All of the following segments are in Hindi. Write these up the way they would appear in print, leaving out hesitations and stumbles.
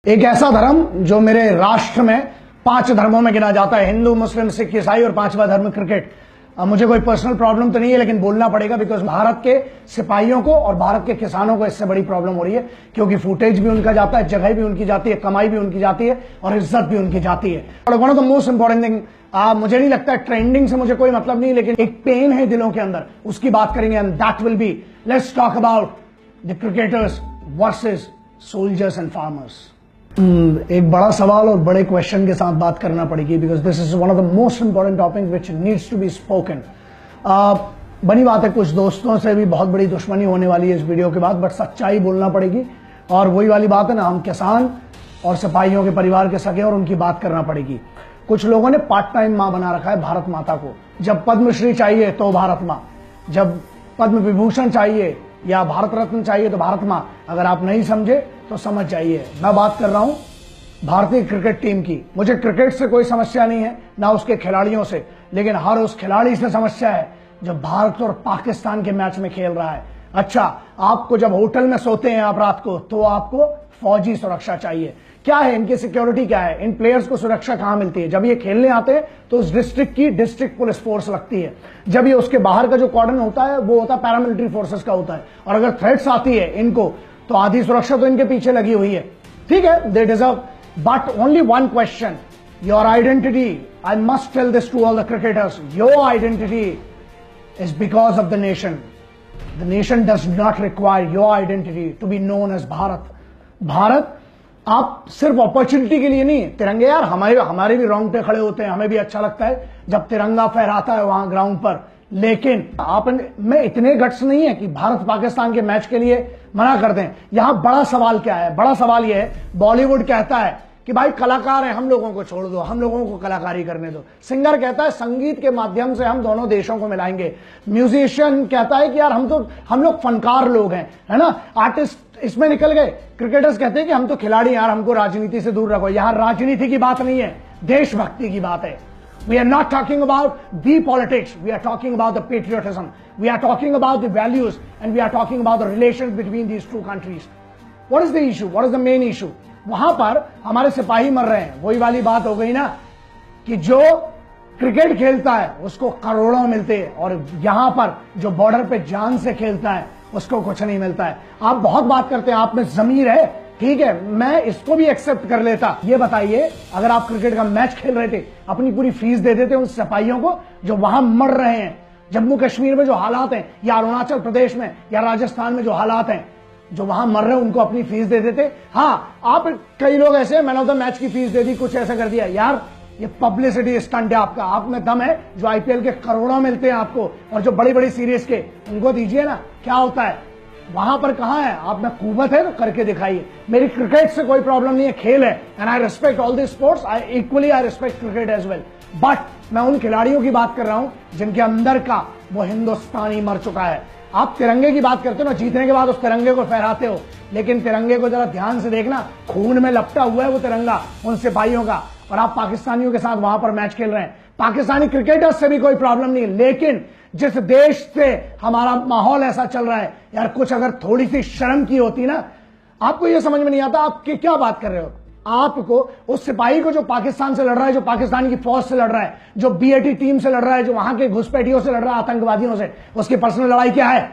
एक ऐसा धर्म जो मेरे राष्ट्र में 5 धर्मों में गिना जाता है, हिंदू, मुस्लिम, सिख, ईसाई, और 5वां धर्म क्रिकेट। मुझे कोई पर्सनल प्रॉब्लम तो नहीं है, लेकिन बोलना पड़ेगा बिकॉज भारत के सिपाहियों को और भारत के किसानों को इससे बड़ी प्रॉब्लम हो रही है, क्योंकि फुटेज भी उनका जाता है, जगह भी उनकी जाती है, कमाई भी उनकी जाती है और इज्जत भी उनकी जाती है। और one of the most important thing, मुझे नहीं लगता ट्रेंडिंग से मुझे कोई मतलब नहीं, लेकिन एक पेन है दिलों के अंदर, उसकी बात करेंगे। And that will be, let's talk about the cricketers versus soldiers and farmers. एक बड़ा सवाल और बड़े क्वेश्चन के साथ बात करना पड़ेगी, because this is one of the most important topic which needs to be spoken. बनी बात है, कुछ दोस्तों से भी बहुत बड़ी दुश्मनी होने वाली है इस वीडियो के बाद, बट सच्चाई बोलना पड़ेगी। और वही वाली बात है ना, हम किसान और सिपाहियों के परिवार के सगे, और उनकी बात करना पड़ेगी। कुछ लोगों ने पार्ट टाइम मां बना रखा है भारत माता को। जब पद्मश्री चाहिए तो भारत मां, जब पद्म विभूषण चाहिए या भारत रत्न चाहिए तो भारत मां। अगर आप नहीं समझे तो समझ जाइए। मैं बात कर रहा हूं भारतीय क्रिकेट टीम की। मुझे क्रिकेट से कोई समस्या नहीं है, ना उसके खिलाड़ियों से, लेकिन हर उस खिलाड़ी से समस्या है जो भारत और पाकिस्तान के मैच में खेल रहा है। अच्छा, आपको जब होटल में सोते हैं आप रात को, तो आपको फौजी सुरक्षा चाहिए। क्या है इनकी सिक्योरिटी, क्या है इन प्लेयर्स को सुरक्षा कहां मिलती है? जब ये खेलने आते हैं तो उस डिस्ट्रिक्ट की डिस्ट्रिक्ट पुलिस फोर्स लगती है। जब ये उसके बाहर का जो कॉर्डन होता है वो होता है पैरामिलिट्री फोर्सेस का होता है। और अगर थ्रेट्स आती है इनको, तो आधी सुरक्षा तो इनके पीछे लगी हुई है। ठीक है, they deserve, but only one question, your identity. I must tell this to all the cricketers, your identity is because of the nation. The nation does not require your identity to be known as Bharat. Bharat आप सिर्फ अपॉर्चुनिटी के लिए नहीं, तिरंगे यार हमारे भी रोंगटे खड़े होते हैं, हमें भी अच्छा लगता है जब तिरंगा फहराता है वहां ग्राउंड पर, लेकिन आप में इतने गट्स नहीं है कि भारत पाकिस्तान के मैच के लिए मना कर दें। यहां बड़ा सवाल क्या है? बड़ा सवाल यह है, बॉलीवुड कहता है कि भाई कलाकार है, हम लोगों को छोड़ दो, हम लोगों को कलाकारी करने दो। सिंगर कहता है संगीत के माध्यम से हम दोनों देशों को मिलाएंगे। म्यूजिशियन कहता है कि यार हम लोग फनकार लोग हैं, है ना, आर्टिस्ट इसमें निकल गए। क्रिकेटर्स कहते हैं कि हम तो खिलाड़ी, यार हमको राजनीति से दूर रखो। यहां राजनीति की बात नहीं है, देशभक्ति की बात है। We are not talking about the politics. We are talking about the patriotism. We are talking about the values, and we are talking about the relations between these two countries. What is the issue? What is the main issue? वहां पर हमारे सिपाही मर रहे हैं। वही वाली बात हो गई ना कि जो क्रिकेट खेलता है उसको करोड़ों मिलते हैं, और यहां पर जो बॉर्डर पे जान से खेलता है उसको कुछ नहीं मिलता है। आप बहुत बात करते हैं, आप में जमीर है, ठीक है, मैं इसको भी एक्सेप्ट कर लेता। ये बताइए, अगर आप क्रिकेट का मैच खेल रहे थे, अपनी पूरी फीस दे देते उन सिपाहियों को जो वहां मर रहे हैं। जम्मू कश्मीर में जो हालात हैं, या अरुणाचल प्रदेश में या राजस्थान में जो हालात हैं, जो वहां मर रहे हैं, उनको अपनी फीस दे देते। हाँ, आप कई लोग ऐसे मैन ऑफ द मैच की फीस दे दी, कुछ ऐसा कर दिया। यार ये पब्लिसिटी स्टंट है आपका। आप में दम है, जो आईपीएल के करोड़ों मिलते हैं आपको, और जो बड़ी बड़ी सीरीज के, उनको दीजिए ना। क्या होता है वहां पर? कहां है आप में कुवत है तो करके दिखाइए। मेरी क्रिकेट से कोई प्रॉब्लम नहीं है, खेल है, and I respect all this sports, I respect cricket as well. But मैं उन खिलाड़ियों की बात कर रहा हूं जिनके अंदर का वो हिंदुस्तानी मर चुका है। आप तिरंगे की बात करते हो ना, जीतने के बाद उस तिरंगे को फहराते हो, लेकिन तिरंगे को जरा ध्यान से देखना, खून में लपटा हुआ है वो तिरंगा उन सिपाहियों का। और आप पाकिस्तानियों के साथ वहां पर मैच खेल रहे हैं। पाकिस्तानी क्रिकेटर्स से भी कोई प्रॉब्लम नहीं है, लेकिन जिस देश से हमारा माहौल ऐसा चल रहा है, यार कुछ अगर थोड़ी सी शर्म की होती ना। आपको यह समझ में नहीं आता आप क्या बात कर रहे हो। आपको उस सिपाही को जो पाकिस्तान से लड़ रहा है, जो पाकिस्तान की फौज से लड़ रहा है, जो बीएटी टीम से लड़ रहा है, जो वहां के घुसपैठियों से लड़ रहा है, आतंकवादियों से, उसकी पर्सनल लड़ाई क्या है?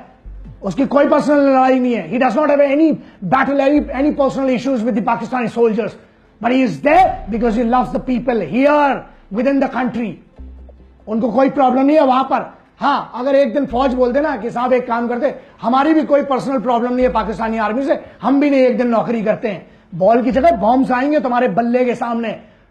उसकी कोई पर्सनल लड़ाई नहीं है। He does not have any battle, any personal issues with the Pakistani soldiers, but he is there because he loves the people here within the country. उनको कोई प्रॉब्लम नहीं है वहां पर। हाँ, अगर एक दिन फौज बोल देना कि साहब एक काम करते, हमारी भी कोई पर्सनल प्रॉब्लम नहीं है पाकिस्तानी आर्मी से, हम भी नहीं एक दिन नौकरी करते हैं, बॉल की जगह बॉम्ब्स आएंगे तुम्हारे बल्ले के सामने,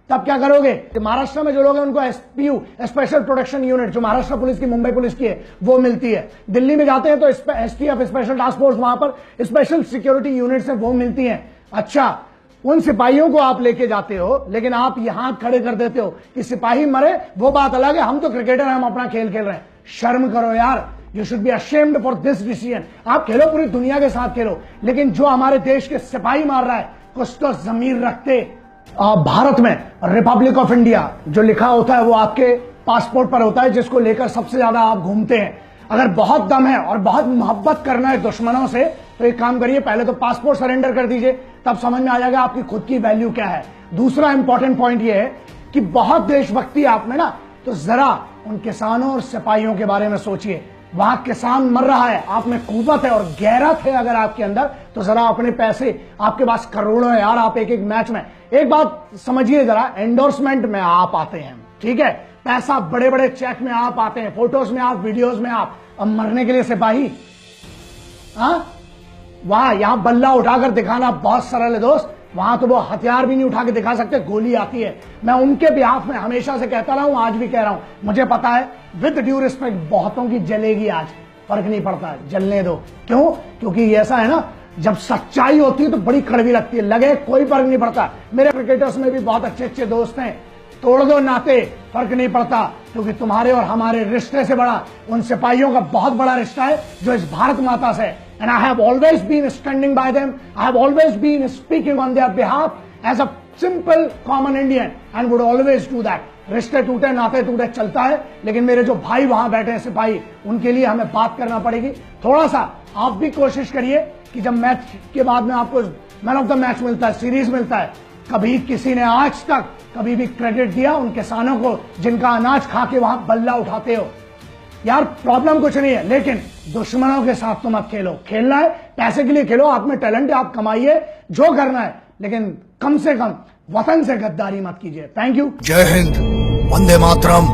तब क्या करोगे? महाराष्ट्र में जो लोग हैं उनको एसपीयू, स्पेशल प्रोटेक्शन यूनिट, जो महाराष्ट्र पुलिस की, मुंबई पुलिस की है, वो मिलती है। दिल्ली में जाते हैं तो एसटीएफ, स्पेशल टास्क फोर्स, वहां पर स्पेशल सिक्योरिटी यूनिट्स है, वो मिलती है। अच्छा, उन सिपाहियों को आप लेके जाते हो, लेकिन आप यहां खड़े कर देते हो कि सिपाही मरे, वो बात अलग है, हम तो क्रिकेटर हैं, हम अपना खेल खेल रहे हैं। शर्म करो यार, you should be ashamed for this decision. आप खेलो, पूरी दुनिया के साथ खेलो, लेकिन जो हमारे देश के सिपाही मार रहा है, कुछ तो जमीर रखते। भारत में रिपब्लिक ऑफ इंडिया जो लिखा होता है वो आपके पासपोर्ट पर होता है, जिसको लेकर सबसे ज्यादा आप घूमते हैं। अगर बहुत दम है और बहुत मोहब्बत करना है दुश्मनों से, तो एक काम करिए, पहले तो पासपोर्ट सरेंडर कर दीजिए, तब समझ में आ जाएगा आपकी खुद की वैल्यू क्या है। दूसरा इंपॉर्टेंट पॉइंट ये है कि बहुत देशभक्ति है आप में ना, तो जरा उन किसानों और सिपाहियों के बारे में सोचिए। वहां किसान मर रहा है, आप में कुव्वत है और गैरत है अगर आपके अंदर, तो जरा अपने पैसे, आपके पास करोड़ों है यार, आप एक एक मैच में, एक बात समझिए जरा, एंडोर्समेंट में आप आते हैं, ठीक है, पैसा बड़े बड़े चेक में आप आते हैं, फोटोज में आप, वीडियोज में आप, अब मरने के लिए सिपाही। हाँ, वहां यहां बल्ला उठाकर दिखाना बहुत सरल है दोस्त, वहां तो वो हथियार भी नहीं उठा के दिखा सकते, गोली आती है। मैं उनके बिहाफ में हमेशा से कहता रहा हूं, आज भी कह रहा हूं, मुझे पता है विद ड्यू रिस्पेक्ट बहुतों की जलेगी आज, फर्क नहीं पड़ता, जलने दो। क्यों? क्योंकि ऐसा है ना, जब सच्चाई होती है तो बड़ी कड़वी लगती है, लगे कोई फर्क नहीं पड़ता। मेरे क्रिकेटर्स में भी बहुत अच्छे अच्छे दोस्त हैं, तोड़ दो नाते, फर्क नहीं पड़ता, क्योंकि तुम्हारे और हमारे रिश्ते से बड़ा उन सिपाहियों का बहुत बड़ा रिश्ता है जो इस भारत माता से। And I have always been standing by them. I have always been speaking on their behalf as a simple common Indian and would always do that. रिश्ते टूटे नाते टूटे चलता है, लेकिन मेरे जो भाई वहां बैठे हैं सिपाही, उनके लिए हमें बात करना पड़ेगी। थोड़ा सा आप भी कोशिश करिए कि जब मैच के बाद में आपको मैन ऑफ द मैच मिलता है, सीरीज मिलता है, कभी किसी ने आज तक कभी भी क्रेडिट दिया उन किसानों को जिनका अनाज खा के वहां बल्ला उठाते हो? यार प्रॉब्लम कुछ नहीं है, लेकिन दुश्मनों के साथ तो मत खेलो। खेलना है पैसे के लिए खेलो, आप में टैलेंट है, आप कमाइए जो करना है, लेकिन कम से कम वतन से गद्दारी मत कीजिए। Thank you. जय हिंद, वंदे मातरम,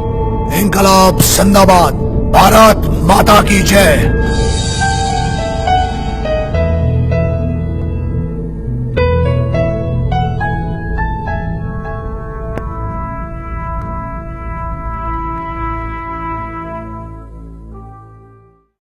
इंकलाब जिंदाबाद, भारत माता की जय।